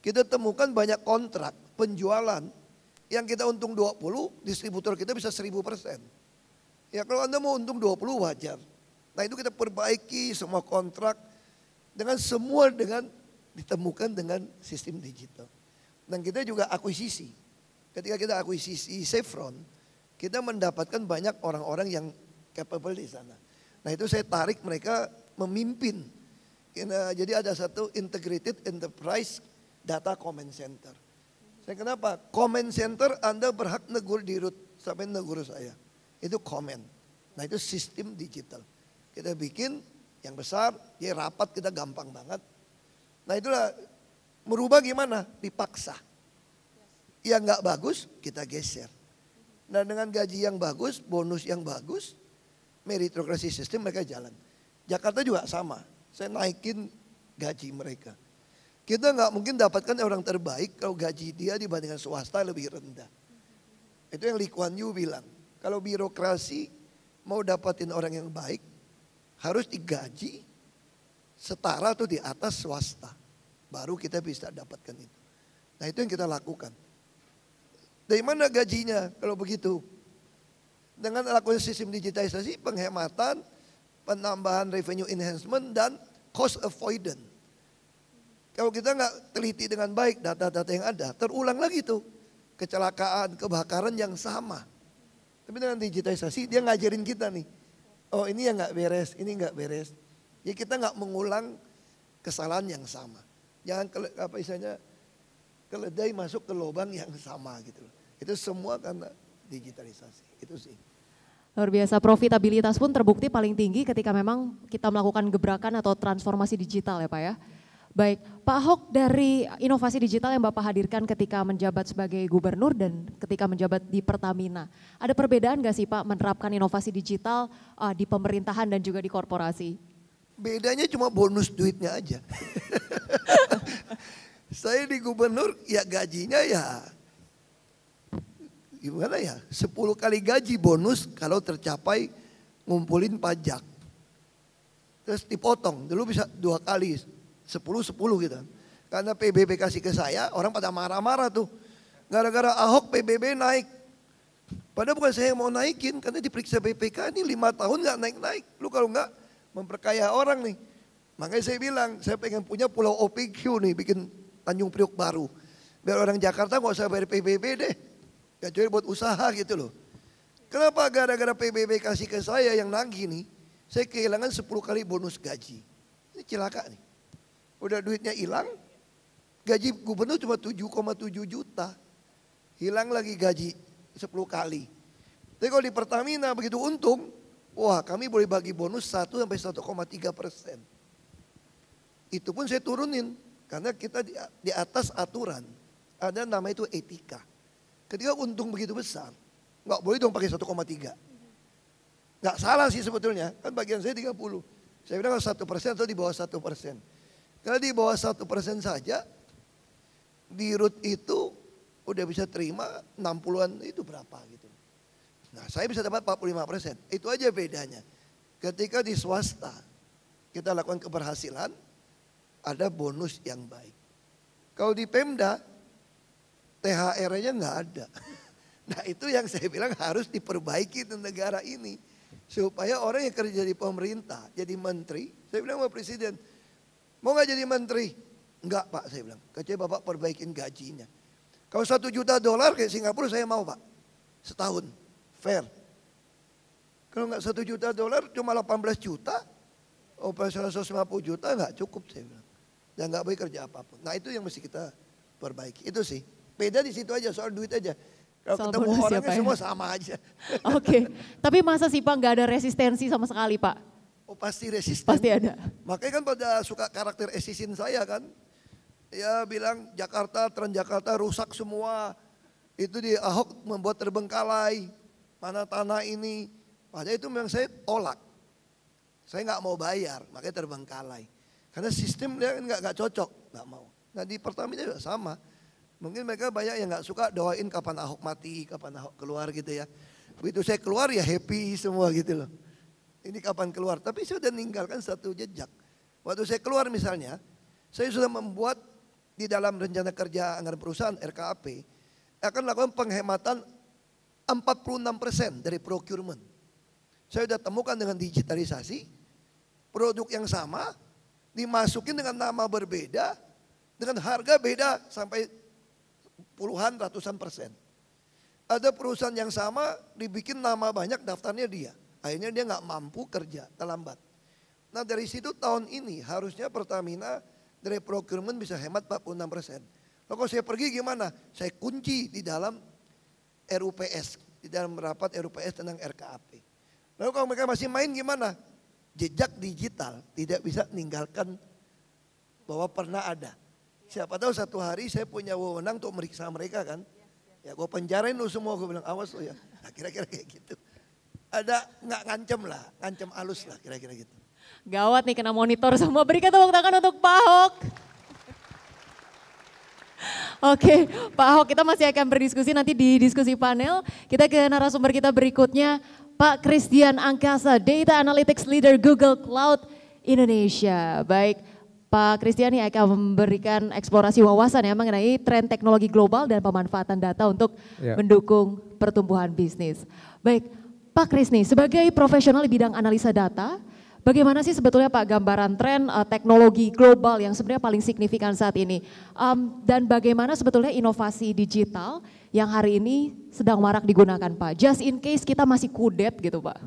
Kita temukan banyak kontrak penjualan yang kita untung 20, distributor kita bisa 1000%. Ya kalau Anda mau untung 20 wajar. Nah itu kita perbaiki semua kontrak dengan ditemukan dengan sistem digital. Dan kita juga akuisisi. Ketika kita akuisisi Chevron, kita mendapatkan banyak orang-orang yang capable di sana. Nah itu saya tarik mereka memimpin. Jadi ada satu integrated enterprise data command center. Saya kenapa? Command center Anda berhak negur di root sampai negur saya. Itu command. Nah itu sistem digital. Kita bikin yang besar, ya rapat kita gampang banget. Nah itulah merubah gimana? Dipaksa. Yang nggak bagus kita geser. Nah dengan gaji yang bagus, bonus yang bagus, meritokrasi sistem mereka jalan. Jakarta juga sama. Saya naikin gaji mereka. Kita nggak mungkin dapatkan orang terbaik kalau gaji dia dibandingkan swasta lebih rendah. Itu yang Lee Kuan Yew bilang. Kalau birokrasi mau dapatin orang yang baik, harus digaji setara atau di atas swasta. Baru kita bisa dapatkan itu. Nah itu yang kita lakukan. Dari mana gajinya kalau begitu? Dengan lakukan sistem digitalisasi, penghematan, penambahan revenue enhancement dan cost avoidance. Kalau kita nggak teliti dengan baik data-data yang ada, terulang lagi tuh kecelakaan, kebakaran yang sama. Tapi dengan digitalisasi dia ngajarin kita nih, oh ini yang nggak beres, ini nggak beres. Jadi kita nggak mengulang kesalahan yang sama. Jangan keledai masuk ke lubang yang sama gitu loh. Itu semua karena digitalisasi. Itu sih. Luar biasa, profitabilitas pun terbukti paling tinggi ketika memang kita melakukan gebrakan atau transformasi digital ya Pak ya. Baik, Pak Ahok dari inovasi digital yang Bapak hadirkan ketika menjabat sebagai gubernur dan ketika menjabat di Pertamina. Ada perbedaan nggak sih Pak menerapkan inovasi digital di pemerintahan dan juga di korporasi? Bedanya cuma bonus duitnya aja. Saya di gubernur ya gajinya ya gimana ya 10 kali gaji bonus kalau tercapai ngumpulin pajak. Terus dipotong, dulu bisa 2 kali 10-10 gitu. Karena PBB kasih ke saya, orang pada marah-marah tuh. Gara-gara Ahok PBB naik. Padahal bukan saya yang mau naikin, karena diperiksa BPK ini 5 tahun nggak naik-naik. Lu kalau nggak memperkaya orang nih. Makanya saya bilang, saya pengen punya pulau OPQ nih, bikin Tanjung Priok baru. Biar orang Jakarta nggak usah bayar PBB deh. Kecuali buat usaha gitu loh. Kenapa gara-gara PBB kasih ke saya yang nagih nih, saya kehilangan 10 kali bonus gaji. Ini celaka nih. Udah duitnya hilang, gaji gubernur cuma 7,7 juta. Hilang lagi gaji 10 kali. Tapi kalau di Pertamina begitu untung, wah kami boleh bagi bonus 1-1,3%. Itu pun saya turunin, karena kita di atas aturan. Ada nama itu etika. Ketika untung begitu besar, nggak boleh dong pakai 1,3. Nggak salah sih sebetulnya, kan bagian saya 30. Saya bilang 1% atau di bawah 1%. Kalau di bawah 1% saja, di root itu udah bisa terima 60-an itu berapa gitu. Nah saya bisa dapat 45%, itu aja bedanya. Ketika di swasta, kita lakukan keberhasilan, ada bonus yang baik. Kalau di Pemda, THR-nya nggak ada. Nah itu yang saya bilang harus diperbaiki di negara ini. Supaya orang yang kerja di pemerintah, jadi menteri, saya bilang sama presiden, mau nggak jadi menteri? Enggak Pak, saya bilang. Kecuali Bapak perbaikin gajinya. Kalau $1 juta kayak Singapura saya mau Pak. Setahun, fair. Kalau nggak $1 juta cuma 18 juta, operasional 150 juta nggak cukup saya bilang. Dan nggak boleh kerja apapun. Nah itu yang mesti kita perbaiki. Itu sih. Beda di situ aja, soal duit aja. Kalau ketemu orangnya semua sama aja. Oke, tapi masa sih Pak nggak ada resistensi sama sekali Pak? Oh pasti resisten. Pasti ada. Makanya kan pada suka karakter esisin saya kan. Ya bilang Jakarta, Transjakarta rusak semua. Itu di Ahok membuat terbengkalai. Mana tanah ini. Padahal itu memang saya tolak. Saya nggak mau bayar, makanya terbengkalai. Karena sistem dia nggak cocok, nggak mau. Nah di Pertamina juga sama. Mungkin mereka banyak yang nggak suka doain kapan Ahok mati, kapan Ahok keluar gitu ya. Begitu saya keluar ya happy semua gitu loh. Ini kapan keluar, tapi saya sudah meninggalkan satu jejak. Waktu saya keluar misalnya, saya sudah membuat di dalam rencana kerja anggaran perusahaan RKAP akan lakukan penghematan 46% dari procurement. Saya sudah temukan dengan digitalisasi, produk yang sama dimasukin dengan nama berbeda, dengan harga beda sampai puluhan ratusan persen. Ada perusahaan yang sama dibikin nama banyak daftarnya dia. Akhirnya dia nggak mampu kerja, terlambat. Nah dari situ tahun ini harusnya Pertamina dari procurement bisa hemat 46%. Lalu kalau saya pergi gimana? Saya kunci di dalam RUPS, di dalam rapat RUPS tentang RKAP. Lalu kalau mereka masih main gimana? Jejak digital tidak bisa meninggalkan bahwa pernah ada. Siapa tahu satu hari saya punya wewenang untuk meriksa mereka kan. Ya gue penjarain lu semua, gue bilang awas lu ya. Nah kira-kira kayak gitu. Ada nggak ngancem lah, ngancem halus lah kira-kira gitu. Gawat nih kena monitor semua, berikan tepuk tangan untuk Pak Ahok. Oke, Pak Ahok kita masih akan berdiskusi nanti di diskusi panel. Kita ke narasumber kita berikutnya, Pak Christian Angkasa, Data Analytics Leader Google Cloud Indonesia. Baik, Pak Christian ini akan memberikan eksplorasi wawasan ya mengenai tren teknologi global dan pemanfaatan data untuk mendukung pertumbuhan bisnis. Baik, Pak Kris nih sebagai profesional di bidang analisa data, bagaimana sih sebetulnya Pak gambaran tren teknologi global yang sebenarnya paling signifikan saat ini? Dan bagaimana sebetulnya inovasi digital yang hari ini sedang marak digunakan Pak? Just in case kita masih kudet gitu Pak.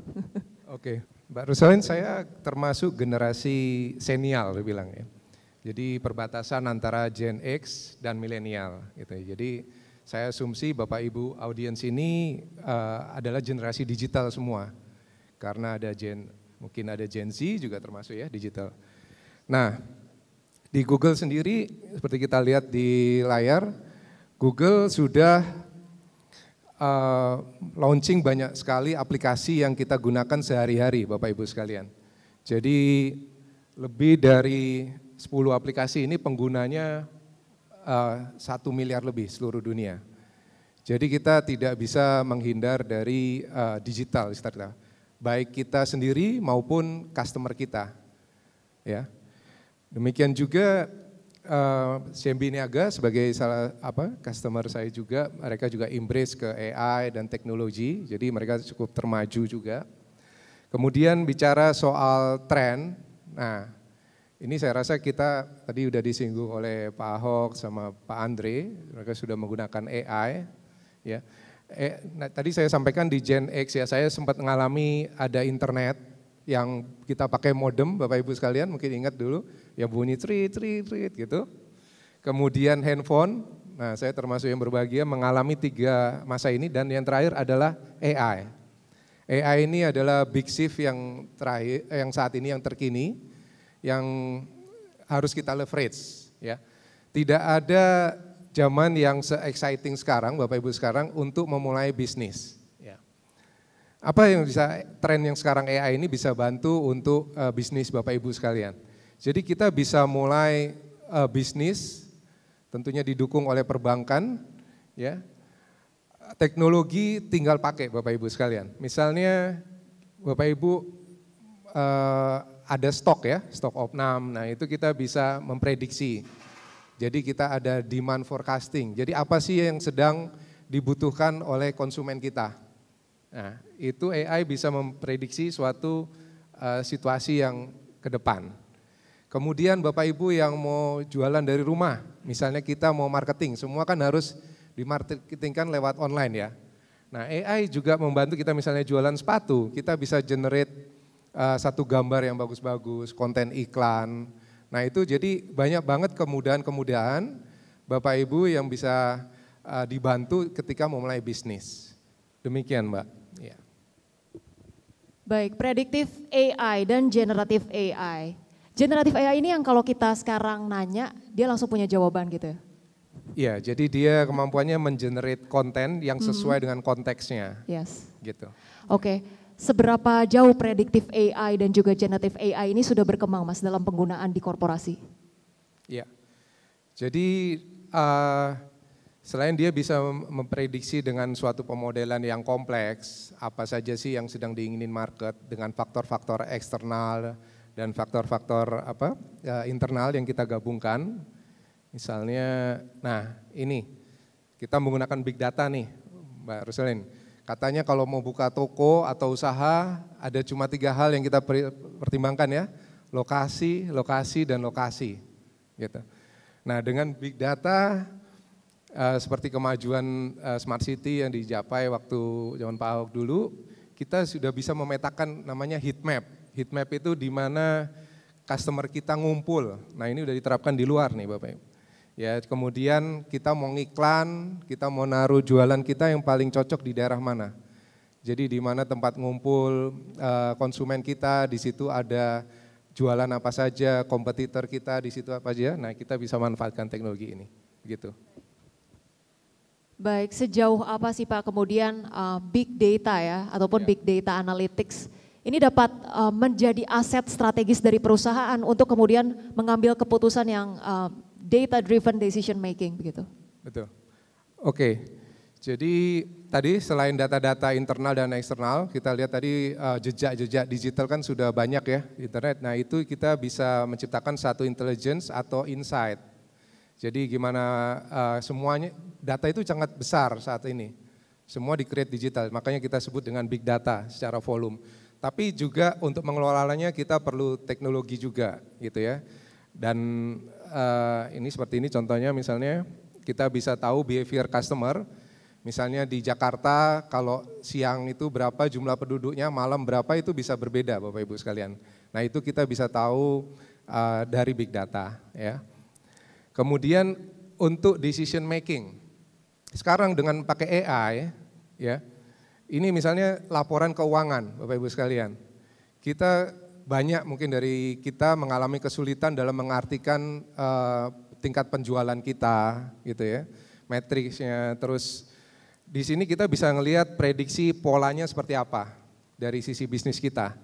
Oke, Mbak Rosalyn, saya termasuk generasi senial dibilang ya. Jadi perbatasan antara Gen X dan milenial gitu ya. Jadi saya asumsi Bapak Ibu audiens ini adalah generasi digital semua. Karena ada mungkin ada Gen Z juga termasuk ya digital. Nah, di Google sendiri seperti kita lihat di layar, Google sudah launching banyak sekali aplikasi yang kita gunakan sehari-hari Bapak Ibu sekalian. Jadi lebih dari 10 aplikasi ini penggunanya 1 miliar lebih seluruh dunia. Jadi kita tidak bisa menghindar dari digital istilahnya. Baik kita sendiri maupun customer kita. Ya. Demikian juga CMB Niaga sebagai customer saya juga, mereka juga embrace ke AI dan teknologi, jadi mereka cukup termaju juga. Kemudian bicara soal tren, nah ini saya rasa kita tadi udah disinggung oleh Pak Ahok sama Pak Andre, mereka sudah menggunakan AI. Ya, nah, tadi saya sampaikan di Gen X ya, saya sempat mengalami ada internet yang kita pakai modem, Bapak Ibu sekalian mungkin ingat dulu, yang bunyi trit gitu. Kemudian handphone, nah saya termasuk yang berbahagia mengalami 3 masa ini, dan yang terakhir adalah AI. AI ini adalah big shift yang terakhir, yang saat ini yang terkini, yang harus kita leverage. Ya. Tidak ada zaman yang se-exciting sekarang, Bapak Ibu sekarang, untuk memulai bisnis. Ya. Apa yang bisa, tren yang sekarang AI ini bisa bantu untuk bisnis Bapak Ibu sekalian. Jadi kita bisa mulai bisnis, tentunya didukung oleh perbankan, ya. Teknologi tinggal pakai Bapak Ibu sekalian. Misalnya Bapak Ibu ada stok ya, stok opnam, nah itu kita bisa memprediksi. Jadi kita ada demand forecasting, jadi apa sih yang sedang dibutuhkan oleh konsumen kita. Nah itu AI bisa memprediksi suatu situasi yang ke depan. Kemudian Bapak Ibu yang mau jualan dari rumah, misalnya kita mau marketing, semua kan harus dimarketingkan lewat online ya. Nah AI juga membantu kita misalnya jualan sepatu, kita bisa generate satu gambar yang bagus-bagus, konten iklan. Nah itu jadi banyak banget kemudahan-kemudahan Bapak Ibu yang bisa dibantu ketika memulai bisnis. Demikian Mbak. Ya. Baik, predictive AI dan generative AI. Generative AI ini yang kalau kita sekarang nanya, dia langsung punya jawaban gitu ya? Iya, jadi dia kemampuannya mengenerate konten yang sesuai dengan konteksnya. Yes. Gitu. Oke, seberapa jauh predictive AI dan juga generative AI ini sudah berkembang Mas dalam penggunaan di korporasi? Iya, jadi selain dia bisa memprediksi dengan suatu pemodelan yang kompleks, apa saja sih yang sedang diinginin market dengan faktor-faktor eksternal dan faktor-faktor internal yang kita gabungkan. Misalnya, nah ini kita menggunakan big data nih Mbak Roselin. Katanya kalau mau buka toko atau usaha ada cuma 3 hal yang kita pertimbangkan ya. Lokasi, lokasi, dan lokasi. Gitu. Nah dengan big data seperti kemajuan smart city yang dicapai waktu zaman Pak Ahok dulu, kita sudah bisa memetakan namanya heat map. Heat map itu di mana customer kita ngumpul. Nah ini udah diterapkan di luar nih Bapak Ibu. Ya, kemudian kita mau ngiklan, kita mau naruh jualan kita yang paling cocok di daerah mana. Jadi di mana tempat ngumpul konsumen kita, di situ ada jualan apa saja, kompetitor kita di situ apa aja. Nah, kita bisa manfaatkan teknologi ini. Begitu. Baik, sejauh apa sih Pak kemudian big data ya ataupun big data analytics ini dapat menjadi aset strategis dari perusahaan untuk kemudian mengambil keputusan yang data driven decision making begitu. Betul. Oke. Jadi tadi selain data-data internal dan eksternal, kita lihat tadi jejak-jejak digital kan sudah banyak ya di internet. Nah, itu kita bisa menciptakan satu intelligence atau insight. Jadi gimana semuanya data itu sangat besar saat ini. Semua di-create digital, makanya kita sebut dengan big data secara volume. Tapi juga untuk mengelolanya kita perlu teknologi juga gitu ya. Dan ini seperti ini contohnya misalnya kita bisa tahu behavior customer, misalnya di Jakarta kalau siang itu berapa jumlah penduduknya, malam berapa itu bisa berbeda Bapak Ibu sekalian. Nah itu kita bisa tahu dari big data ya. Kemudian untuk decision making, sekarang dengan pakai AI ya, ini misalnya laporan keuangan Bapak Ibu sekalian, kita banyak mungkin dari kita mengalami kesulitan dalam mengartikan tingkat penjualan kita gitu ya, matriksnya. Terus di sini kita bisa ngelihat prediksi polanya seperti apa dari sisi bisnis kita.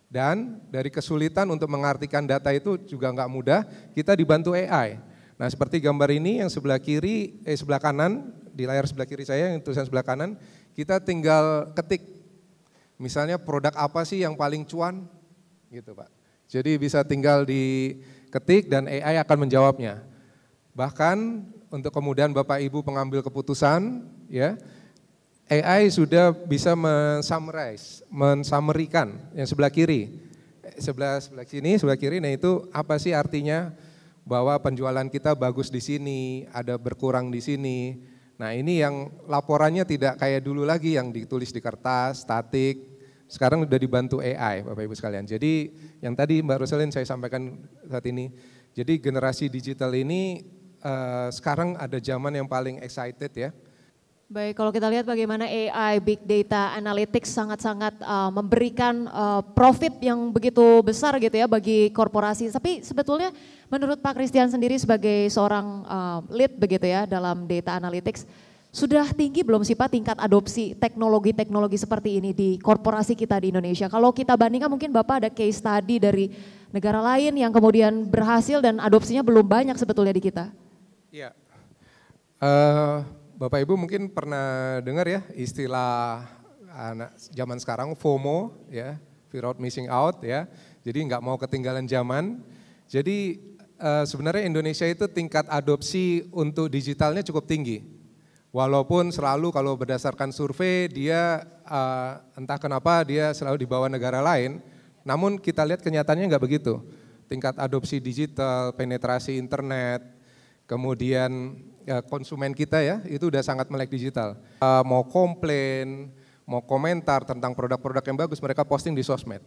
Dan dari kesulitan untuk mengartikan data itu juga nggak mudah, kita dibantu AI. Nah seperti gambar ini yang sebelah kiri, sebelah kanan, di layar sebelah kiri saya yang tulisan sebelah kanan, kita tinggal ketik misalnya produk apa sih yang paling cuan gitu Pak. Jadi bisa tinggal ketik dan AI akan menjawabnya. Bahkan untuk kemudian Bapak Ibu pengambil keputusan, ya, AI sudah bisa mensummarikan yang sebelah kiri, sebelah sini, sebelah kiri. Nah itu apa sih artinya bahwa penjualan kita bagus di sini, ada berkurang di sini. Nah ini yang laporannya tidak kayak dulu lagi yang ditulis di kertas, statik. Sekarang sudah dibantu AI, Bapak Ibu sekalian. Jadi yang tadi Mbak Roselyn saya sampaikan saat ini, jadi generasi digital ini sekarang ada zaman yang paling excited ya. Baik, kalau kita lihat bagaimana AI, Big Data, Analytics sangat-sangat memberikan profit yang begitu besar gitu ya bagi korporasi. Tapi sebetulnya menurut Pak Christian sendiri sebagai seorang lead begitu ya dalam Data Analytics, sudah tinggi belum sih Pak tingkat adopsi teknologi-teknologi seperti ini di korporasi kita di Indonesia? Kalau kita bandingkan mungkin Bapak ada case study dari negara lain yang kemudian berhasil dan adopsinya belum banyak sebetulnya di kita. Iya, Bapak Ibu mungkin pernah dengar ya istilah anak zaman sekarang FOMO ya, fear of missing out ya. Jadi nggak mau ketinggalan zaman. Jadi sebenarnya Indonesia itu tingkat adopsi untuk digitalnya cukup tinggi. Walaupun selalu kalau berdasarkan survei dia entah kenapa dia selalu di bawah negara lain. Namun kita lihat kenyataannya nggak begitu. Tingkat adopsi digital, penetrasi internet, kemudian konsumen kita ya itu udah sangat melek digital. Mau komplain, mau komentar tentang produk-produk yang bagus mereka posting di sosmed.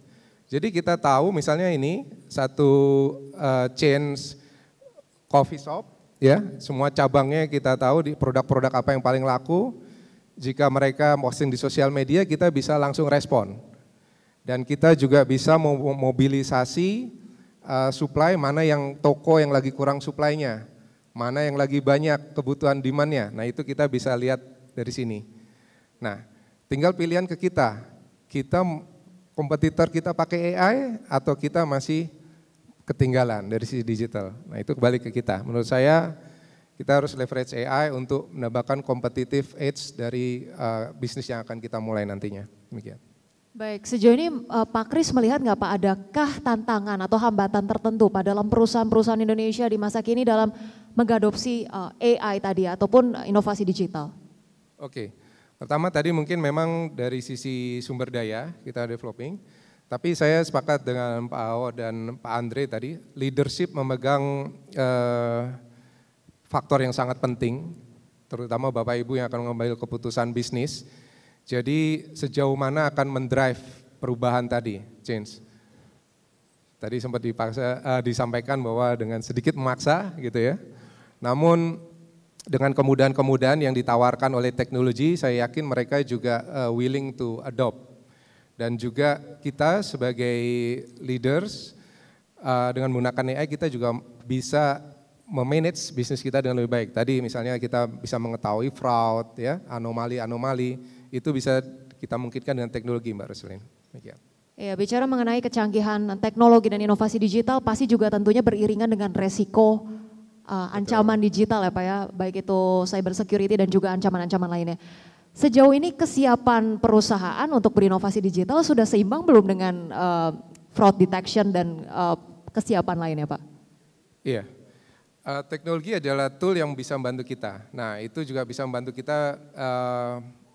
Jadi kita tahu misalnya ini satu chain coffee shop ya, semua cabangnya kita tahu di produk-produk apa yang paling laku. Jika mereka posting di sosial media kita bisa langsung respon. Dan kita juga bisa memobilisasi supply mana yang toko yang lagi kurang supply-nya. Mana yang lagi banyak kebutuhan demand-nya, nah itu kita bisa lihat dari sini. Nah, tinggal pilihan ke kita kompetitor kita pakai AI atau kita masih ketinggalan dari sisi digital. Nah itu kembali ke kita, menurut saya kita harus leverage AI untuk menambahkan competitive edge dari bisnis yang akan kita mulai nantinya, demikian. Baik, sejauh ini Pak Kris melihat nggak Pak adakah tantangan atau hambatan tertentu Pak dalam perusahaan-perusahaan Indonesia di masa kini dalam mengadopsi AI tadi ataupun inovasi digital? Oke, pertama tadi mungkin memang dari sisi sumber daya kita developing, tapi saya sepakat dengan Pak Ao dan Pak Andre tadi, leadership memegang faktor yang sangat penting, terutama Bapak Ibu yang akan mengambil keputusan bisnis. Jadi sejauh mana akan mendrive perubahan tadi, change. Tadi sempat disampaikan bahwa dengan sedikit memaksa gitu ya. Namun dengan kemudahan-kemudahan yang ditawarkan oleh teknologi, saya yakin mereka juga willing to adopt. Dan juga kita sebagai leaders dengan menggunakan AI kita juga bisa memanage bisnis kita dengan lebih baik. Tadi misalnya kita bisa mengetahui fraud, ya, anomali-anomali. Itu bisa kita mungkinkan dengan teknologi Mbak Roselyn. Ya, bicara mengenai kecanggihan teknologi dan inovasi digital pasti juga tentunya beriringan dengan resiko ancaman digital ya Pak ya, baik itu cyber security dan juga ancaman-ancaman lainnya. Sejauh ini kesiapan perusahaan untuk berinovasi digital sudah seimbang belum dengan fraud detection dan kesiapan lainnya Pak? Iya, teknologi adalah tool yang bisa membantu kita. Nah itu juga bisa membantu kita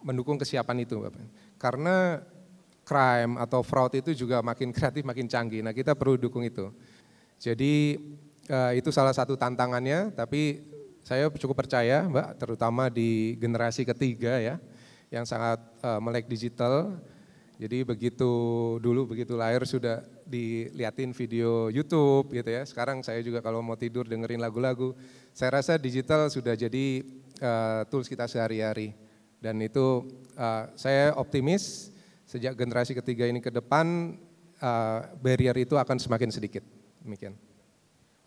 mendukung kesiapan itu Bapak. Karena crime atau fraud itu juga makin kreatif, makin canggih. Nah kita perlu dukung itu. Jadi itu salah satu tantangannya, tapi saya cukup percaya Mbak, terutama di generasi ketiga ya, yang sangat melek digital. Jadi begitu lahir sudah dilihatin video YouTube gitu ya. Sekarang saya juga kalau mau tidur dengerin lagu-lagu. Saya rasa digital sudah jadi tools kita sehari-hari. Dan itu saya optimis sejak generasi ketiga ini ke depan barrier itu akan semakin sedikit. Demikian.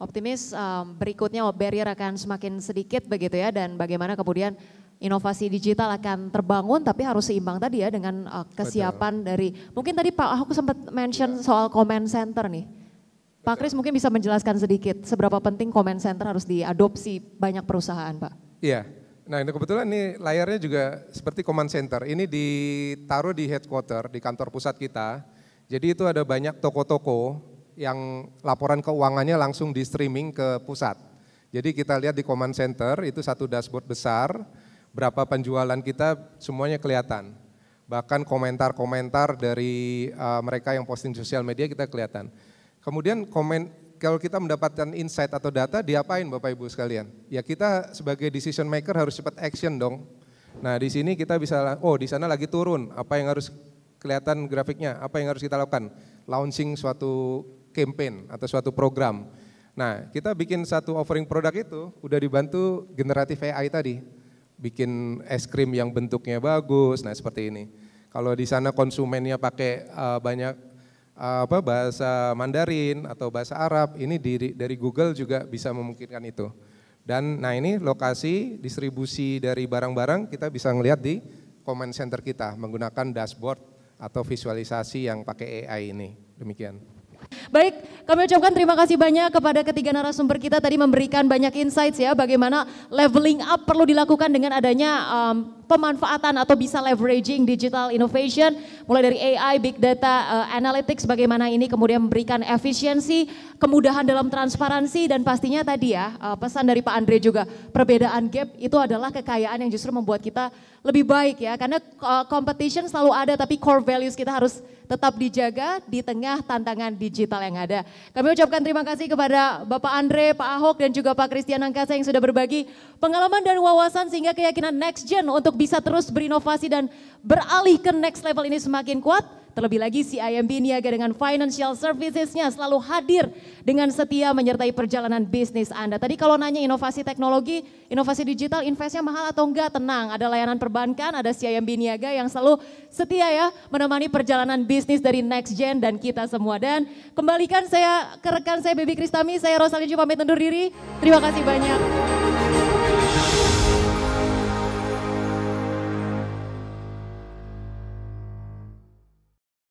Optimis berikutnya barrier akan semakin sedikit begitu ya, dan bagaimana kemudian inovasi digital akan terbangun tapi harus seimbang tadi ya dengan kesiapan. Betul. Dari mungkin tadi Pak Ahok sempat mention soal comment center nih. Pak Kris mungkin bisa menjelaskan sedikit seberapa penting comment center harus diadopsi banyak perusahaan Pak. Iya. Nah ini kebetulan ini layarnya juga seperti command center, ini ditaruh di headquarter, di kantor pusat kita. Jadi itu ada banyak toko-toko yang laporan keuangannya langsung di streaming ke pusat. Jadi kita lihat di command center itu satu dashboard besar, berapa penjualan kita semuanya kelihatan. Bahkan komentar-komentar dari mereka yang posting sosial media kita kelihatan. Kemudian kalau kita mendapatkan insight atau data, diapain Bapak Ibu sekalian? Ya kita sebagai decision maker harus cepat action dong. Nah di sini kita bisa, oh di sana lagi turun, apa yang harus kelihatan grafiknya, apa yang harus kita lakukan? Launching suatu campaign atau suatu program. Nah kita bikin satu offering produk itu udah dibantu generatif AI tadi. Bikin es krim yang bentuknya bagus, nah seperti ini. Kalau di sana konsumennya pakai banyak bahasa Mandarin atau bahasa Arab, ini dari Google juga bisa memungkinkan itu. Dan nah ini lokasi distribusi dari barang-barang kita bisa ngelihat di command center kita menggunakan dashboard atau visualisasi yang pakai AI ini. Demikian. Baik, kami ucapkan terima kasih banyak kepada ketiga narasumber kita tadi memberikan banyak insights ya bagaimana leveling up perlu dilakukan dengan adanya pemanfaatan atau bisa leveraging digital innovation mulai dari AI, big data, analytics bagaimana ini kemudian memberikan efisiensi, kemudahan dalam transparansi dan pastinya tadi ya pesan dari Pak Andre juga perbedaan gap itu adalah kekayaan yang justru membuat kita lebih baik ya karena competition selalu ada tapi core values kita harus tetap dijaga di tengah tantangan digital yang ada. Kami ucapkan terima kasih kepada Bapak Andre, Pak Ahok dan juga Pak Christian Angkasa yang sudah berbagi pengalaman dan wawasan sehingga keyakinan next gen untuk bisa terus berinovasi dan beralih ke next level ini semakin kuat. Terlebih lagi CIMB Niaga dengan financial services-nya selalu hadir dengan setia menyertai perjalanan bisnis Anda. Tadi kalau nanya inovasi teknologi, inovasi digital, investnya mahal atau enggak? Tenang, ada layanan perbankan, ada CIMB Niaga yang selalu setia ya menemani perjalanan bisnis dari next gen dan kita semua. Dan kembalikan saya ke rekan saya Baby Kristami, saya Rosalina pamit undur diri. Terima kasih banyak.